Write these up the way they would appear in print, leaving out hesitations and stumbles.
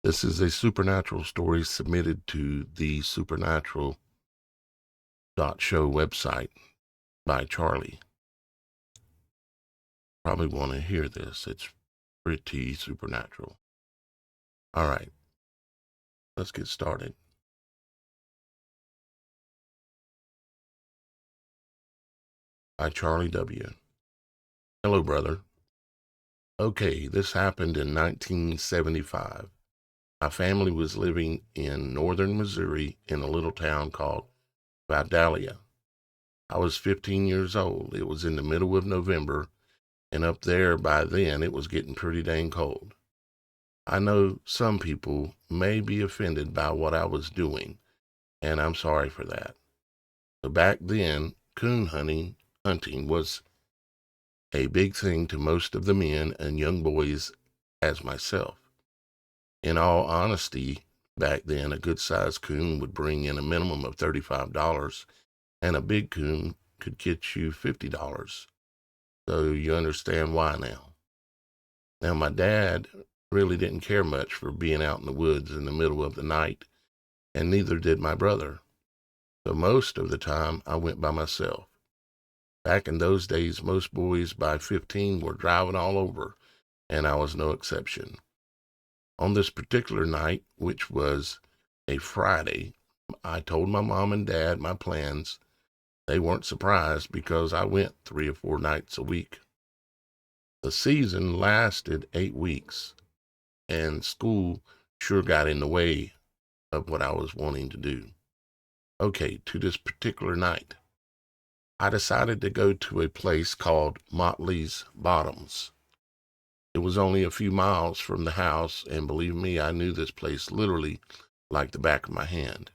This is a supernatural story submitted to the TheSupernatural.Show website by Charlie. Probably want to hear this. It's pretty supernatural. All right, let's get started. By Charlie W. Hello, brother. Okay, this happened in 1975. My family was living in northern Missouri in a little town called Vidalia. I was 15 years old. It was in the middle of November, and up there by then it was getting pretty dang cold. I know some people may be offended by what I was doing, and I'm sorry for that. So back then, coon hunting was a big thing to most of the men and young boys as myself. In all honesty, back then a good-sized coon would bring in a minimum of $35, and a big coon could get you $50. So you understand why now. Now, my dad really didn't care much for being out in the woods in the middle of the night, and neither did my brother. So most of the time I went by myself. Back in those days, most boys by 15 were driving all over, and I was no exception. On this particular night, which was a Friday, I told my mom and dad my plans. They weren't surprised because I went 3 or 4 nights a week. The season lasted 8 weeks, and school sure got in the way of what I was wanting to do. Okay, to this particular night, I decided to go to a place called Motley's Bottoms. It was only a few miles from the house, and believe me, I knew this place literally like the back of my hand.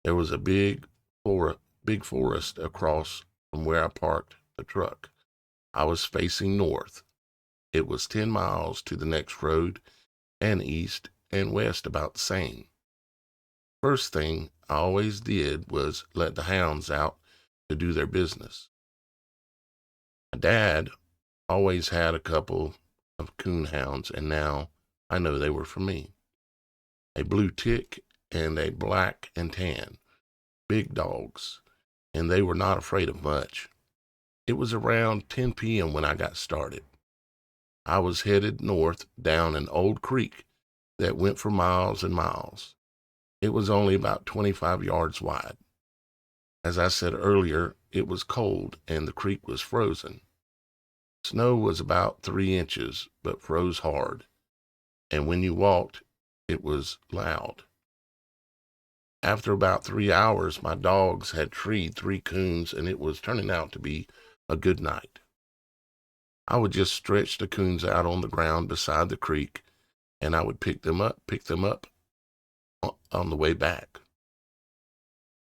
There was a big forest across from where I parked the truck. I was facing north. It was 10 miles to the next road, and east and west about the same. First thing I always did was let the hounds out to do their business. My dad always had a couple of coon hounds, and now I know they were for me. A blue tick and a black and tan, big dogs, and they were not afraid of much. It was around 10 p.m. when I got started. I was headed north down an old creek that went for miles and miles. It was only about 25 yards wide. As I said earlier, it was cold and the creek was frozen. Snow was about 3 inches, but froze hard, and when you walked, it was loud. After about 3 hours, my dogs had treed 3 coons, and it was turning out to be a good night. I would just stretch the coons out on the ground beside the creek, and I would pick them up on the way back.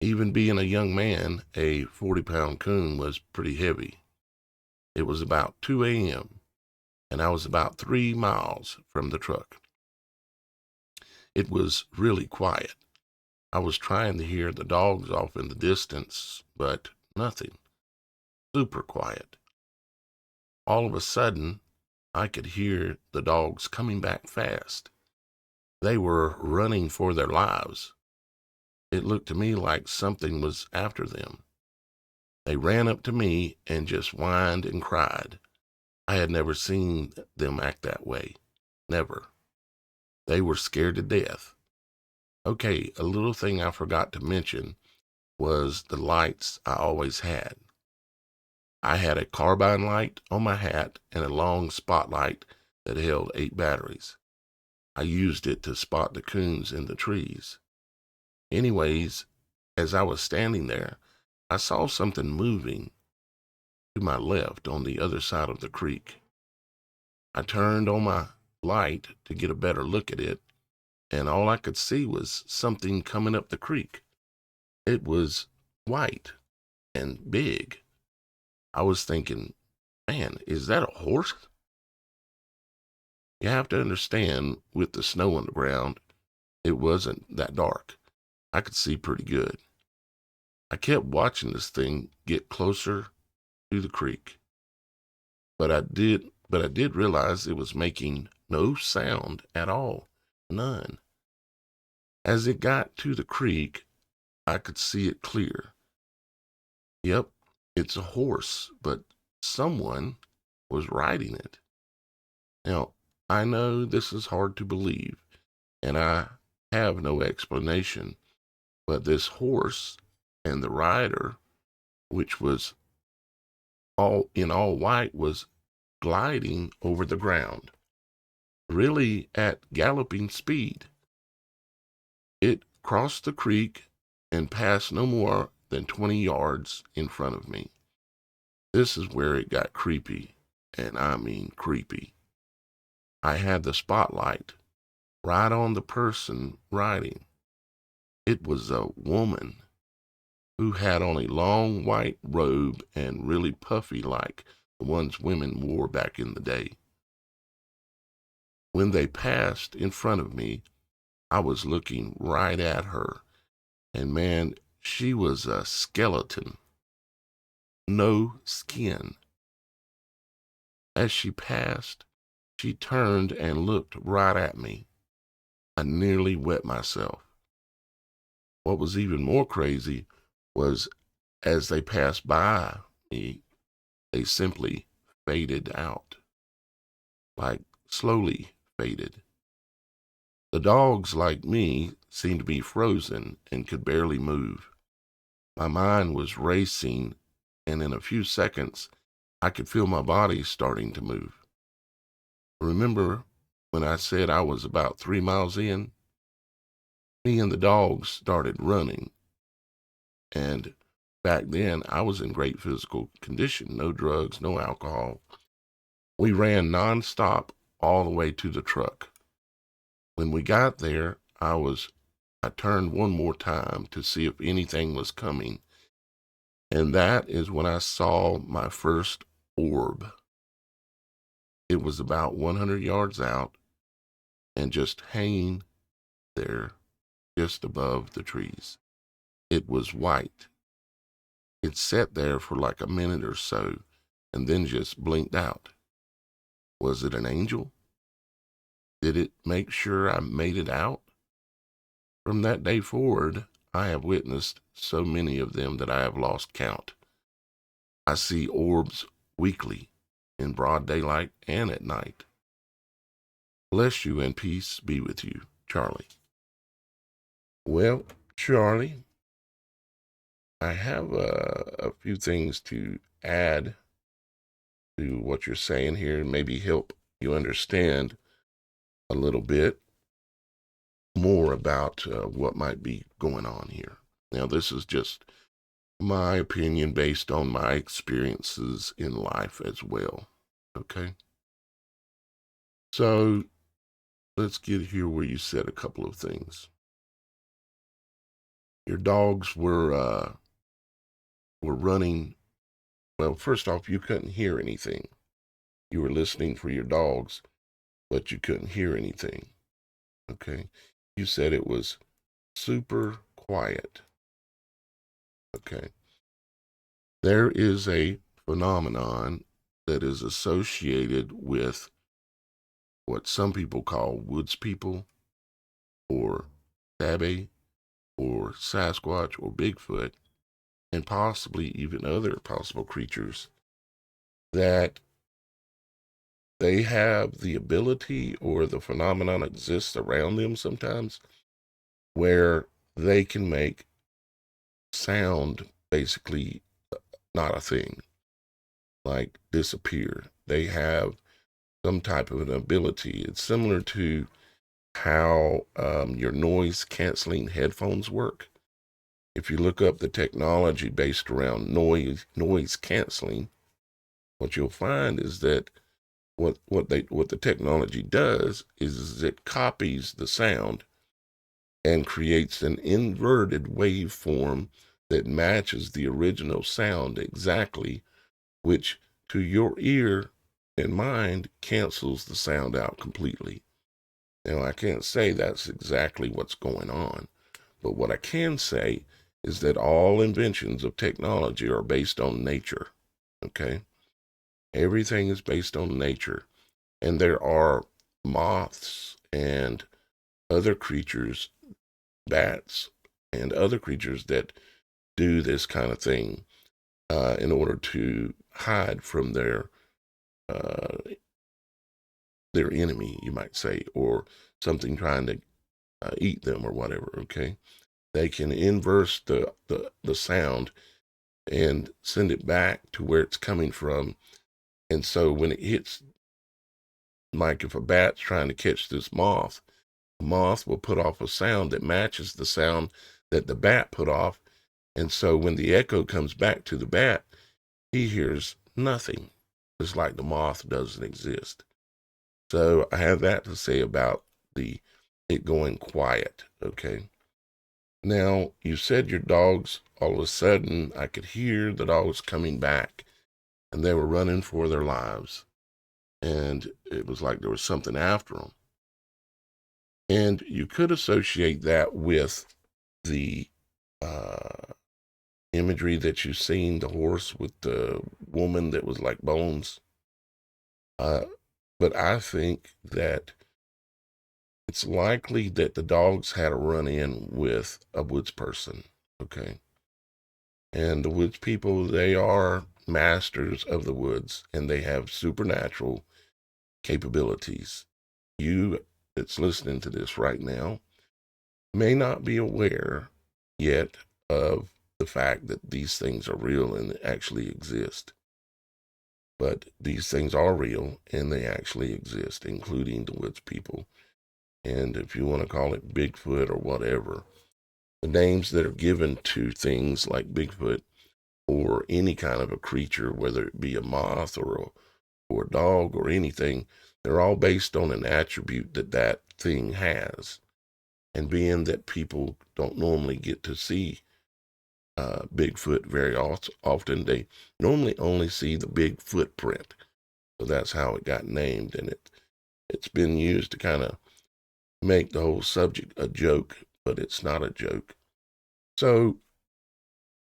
Even being a young man, a 40-pound coon was pretty heavy. It was about 2 a.m., and I was about 3 miles from the truck. It was really quiet. I was trying to hear the dogs off in the distance, but nothing. Super quiet. All of a sudden, I could hear the dogs coming back fast. They were running for their lives. It looked to me like something was after them. They ran up to me and just whined and cried. I had never seen them act that way. Never. They were scared to death. Okay, a little thing I forgot to mention was the lights I always had. I had a carbine light on my hat and a long spotlight that held 8 batteries. I used it to spot the coons in the trees. Anyways, as I was standing there, I saw something moving to my left on the other side of the creek. I turned on my light to get a better look at it, and all I could see was something coming up the creek. It was white and big. I was thinking, man, is that a horse? You have to understand, with the snow on the ground, it wasn't that dark. I could see pretty good. I kept watching this thing get closer to the creek, but I did realize it was making no sound at all. None. As it got to the creek, I could see it clear. Yep, it's a horse, but someone was riding it. Now, I know this is hard to believe, and I have no explanation, but this horse and the rider, which was all white, was gliding over the ground, really at galloping speed. It crossed the creek and passed no more than 20 yards in front of me. This is where it got creepy, and I mean creepy. I had the spotlight right on the person riding. It was a woman who had on a long white robe and really puffy like the ones women wore back in the day. When they passed in front of me, I was looking right at her, and man, she was a skeleton, no skin. As she passed, she turned and looked right at me. I nearly wet myself. What was even more crazy was as they passed by me, they simply faded out, like slowly faded. The dogs, like me, seemed to be frozen and could barely move. My mind was racing, and in a few seconds, I could feel my body starting to move. Remember when I said I was about 3 miles in? Me and the dogs started running, and back then I was in great physical condition, no drugs, no alcohol. We ran nonstop all the way to the truck. When we got there, I turned one more time to see if anything was coming, and that is when I saw my first orb. It was about 100 yards out and just hanging there just above the trees. It was white. It sat there for like a minute or so and then just blinked out. Was it an angel? Did it make sure I made it out? From that day forward, I have witnessed so many of them that I have lost count. I see orbs weekly, in broad daylight and at night. Bless you and peace be with you, Charlie. Well, Charlie, I have a few things to add to what you're saying here and maybe help you understand a little bit more about what might be going on here. Now, this is just my opinion based on my experiences in life as well. Okay. So let's get here where you said a couple of things. Your dogs were running. Well, first off, you couldn't hear anything. You were listening for your dogs, but you couldn't hear anything. Okay. You said it was super quiet. Okay. There is a phenomenon that is associated with what some people call woods people or Tabby or Sasquatch or Bigfoot and possibly even other possible creatures that they have the ability or the phenomenon exists around them sometimes where they can make sound basically not a thing, like disappear. They have some type of an ability. It's similar to how your noise canceling headphones work. If you look up the technology based around noise canceling, what you'll find is that what the technology does is it copies the sound and creates an inverted waveform that matches the original sound exactly, which to your ear and mind cancels the sound out completely. Now, I can't say that's exactly what's going on, but what I can say is that all inventions of technology are based on nature, okay? Everything is based on nature, and there are moths and other creatures, bats, and other creatures that do this kind of thing in order to hide from uh, their enemy, you might say, or something trying to eat them or whatever. Okay, they can inverse the sound and send it back to where it's coming from, and so when it hits, like if a bat's trying to catch this moth, the moth will put off a sound that matches the sound that the bat put off. And so when the echo comes back to the bat, he hears nothing. It's like the moth doesn't exist. So I have that to say about the it going quiet. Okay. Now you said your dogs, all of a sudden I could hear the dogs coming back and they were running for their lives. And it was like there was something after them. And you could associate that with the uh, imagery that you've seen, the horse with the woman that was like bones. Uh, but I think that it's likely that the dogs had a run in with a woods person. Okay. And the woods people, they are masters of the woods and they have supernatural capabilities. You that's listening to this right now may not be aware yet of the fact that these things are real and actually exist. But these things are real and they actually exist, including the woods people. And if you want to call it Bigfoot or whatever, the names that are given to things like Bigfoot or any kind of a creature, whether it be a moth or a dog or anything, they're all based on an attribute that that thing has. And being that people don't normally get to see Bigfoot very often, they normally only see the big footprint. So that's how it got named, and it's been used to kind of make the whole subject a joke, but it's not a joke. So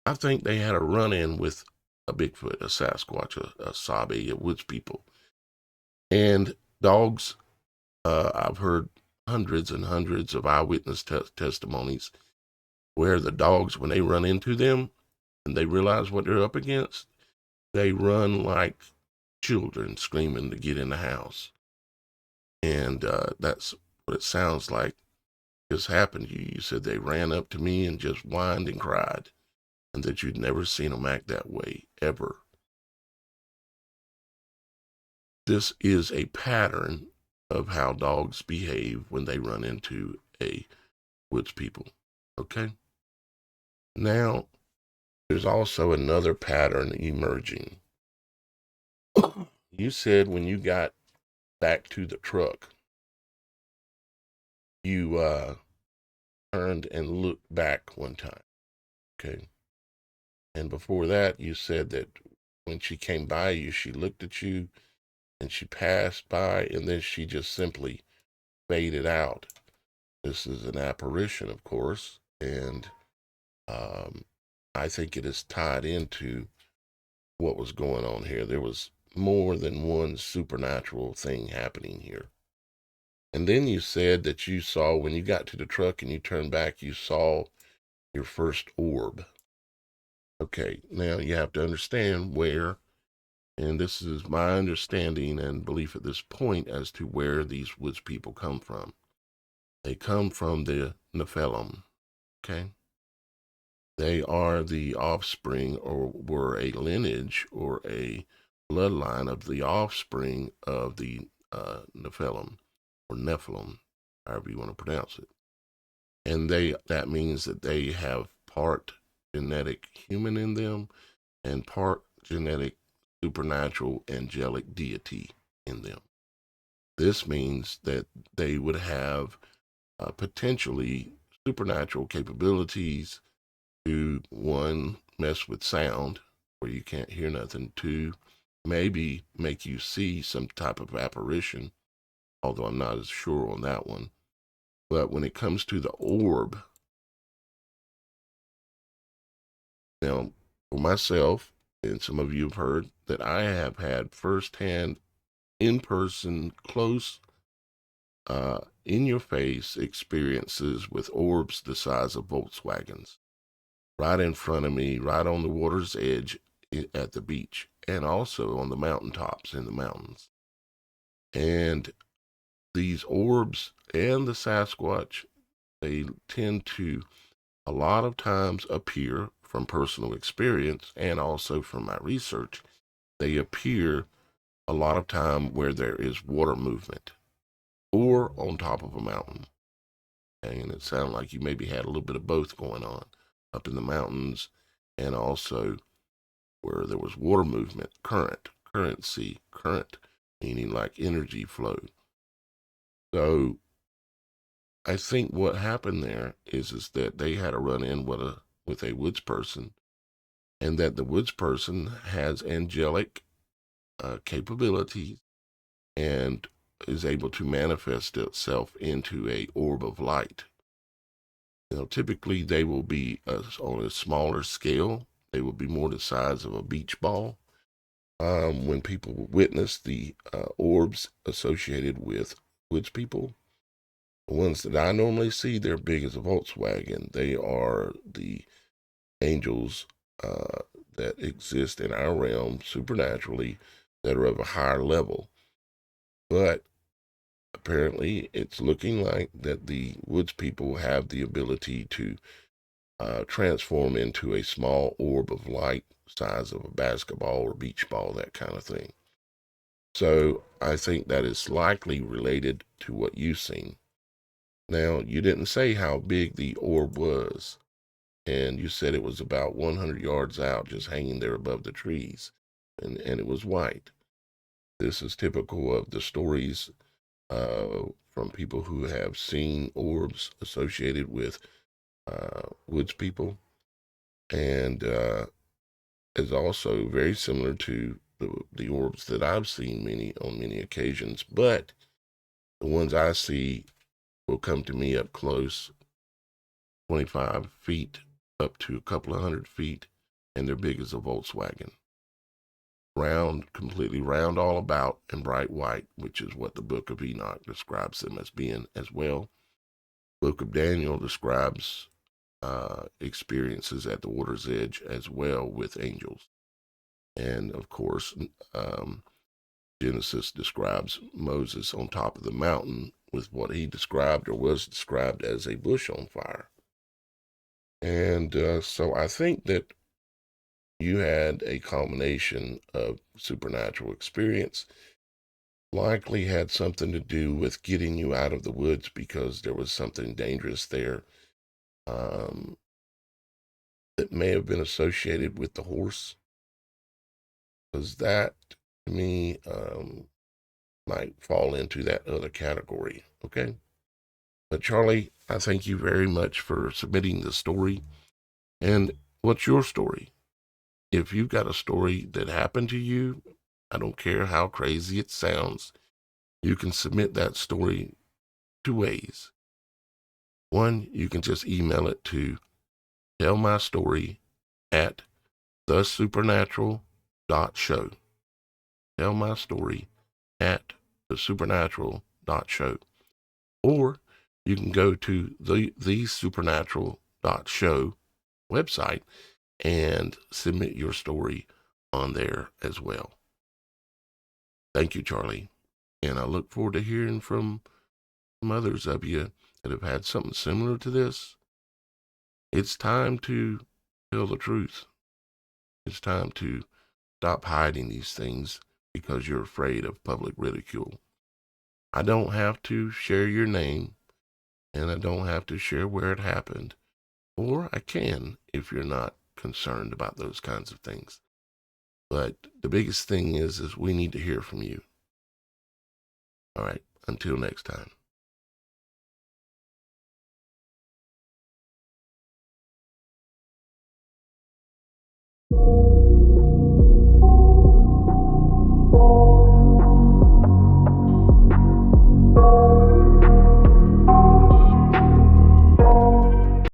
I think they had a run-in with a Bigfoot, a Sasquatch, a Sabi, a woods people, and dogs. I've heard hundreds and hundreds of eyewitness testimonies where the dogs, when they run into them and they realize what they're up against, they run like children screaming to get in the house. And that's what it sounds like just happened to you. You said they ran up to me and just whined and cried, and that you'd never seen them act that way, ever. This is a pattern of how dogs behave when they run into a woods people. Okay? Now, there's also another pattern emerging. You said when you got back to the truck, you turned and looked back one time. Okay? And before that, you said that when she came by you, she looked at you and she passed by and then she just simply faded out. This is an apparition, of course, and um, I think it is tied into what was going on here. There was more than one supernatural thing happening here. And then you said that you saw, when you got to the truck and you turned back, you saw your first orb. Okay, now you have to understand where, and this is my understanding and belief at this point as to where these woods people come from. They come from the Nephilim, okay? They are the offspring or were a lineage or a bloodline of the offspring of the Nephilim or Nephilim, however you want to pronounce it. And that means that they have part genetic human in them and part genetic supernatural angelic deity in them. This means that they would have potentially supernatural capabilities to, one, mess with sound where you can't hear nothing, two, maybe make you see some type of apparition, although I'm not as sure on that one. But when it comes to the orb, now for myself, and some of you have heard that I have had firsthand, in-person, close, in-your-face experiences with orbs the size of Volkswagens, right in front of me, right on the water's edge at the beach, and also on the mountaintops in the mountains. And these orbs and the Sasquatch, they tend to a lot of times appear from personal experience and also from my research. They appear a lot of time where there is water movement or on top of a mountain. And it sounded like you maybe had a little bit of both going on up in the mountains and also where there was water movement, currency, current, meaning like energy flow. So I think what happened there is that they had a run-in with a woods person, and that the woods person has angelic capabilities and is able to manifest itself into a orb of light. Typically they will be on a smaller scale. They will be more the size of a beach ball. When people witness the orbs associated with woods people, the ones that I normally see, they're big as a Volkswagen. They are the angels that exist in our realm supernaturally that are of a higher level. But apparently it's looking like that the woods people have the ability to transform into a small orb of light size of a basketball or beach ball, that kind of thing. So I think that is likely related to what you've seen. Now, you didn't say how big the orb was, and you said it was about 100 yards out, just hanging there above the trees, and it was white. This is typical of the stories from people who have seen orbs associated with woods people, and is also very similar to the orbs that I've seen on many occasions. But the ones I see will come to me up close, 25 feet up to a couple of 100 feet, and they're big as a Volkswagen. Round, completely round all about, and bright white, which is what the Book of Enoch describes them as being as well. Book of Daniel describes experiences at the water's edge as well with angels. And of course, Genesis describes Moses on top of the mountain with what he described or was described as a bush on fire. And so I think that you had a combination of supernatural experience, likely had something to do with getting you out of the woods because there was something dangerous there. That may have been associated with the horse, because that, to me, might fall into that other category. Okay. But Charlie, I thank you very much for submitting the story. And what's your story? If you've got a story that happened to you, I don't care how crazy it sounds, you can submit that story two ways. One, you can just email it to tellmystory at TheSupernatural.Show. Tell my story at TheSupernatural.Show. Or you can go to TheSupernatural.Show website and submit your story on there as well. Thank you, Charlie. And I look forward to hearing from some others of you that have had something similar to this. It's time to tell the truth. It's time to stop hiding these things because you're afraid of public ridicule. I don't have to share your name, and I don't have to share where it happened, or I can if you're not concerned about those kinds of things. But the biggest thing is we need to hear from you. All right, until next time.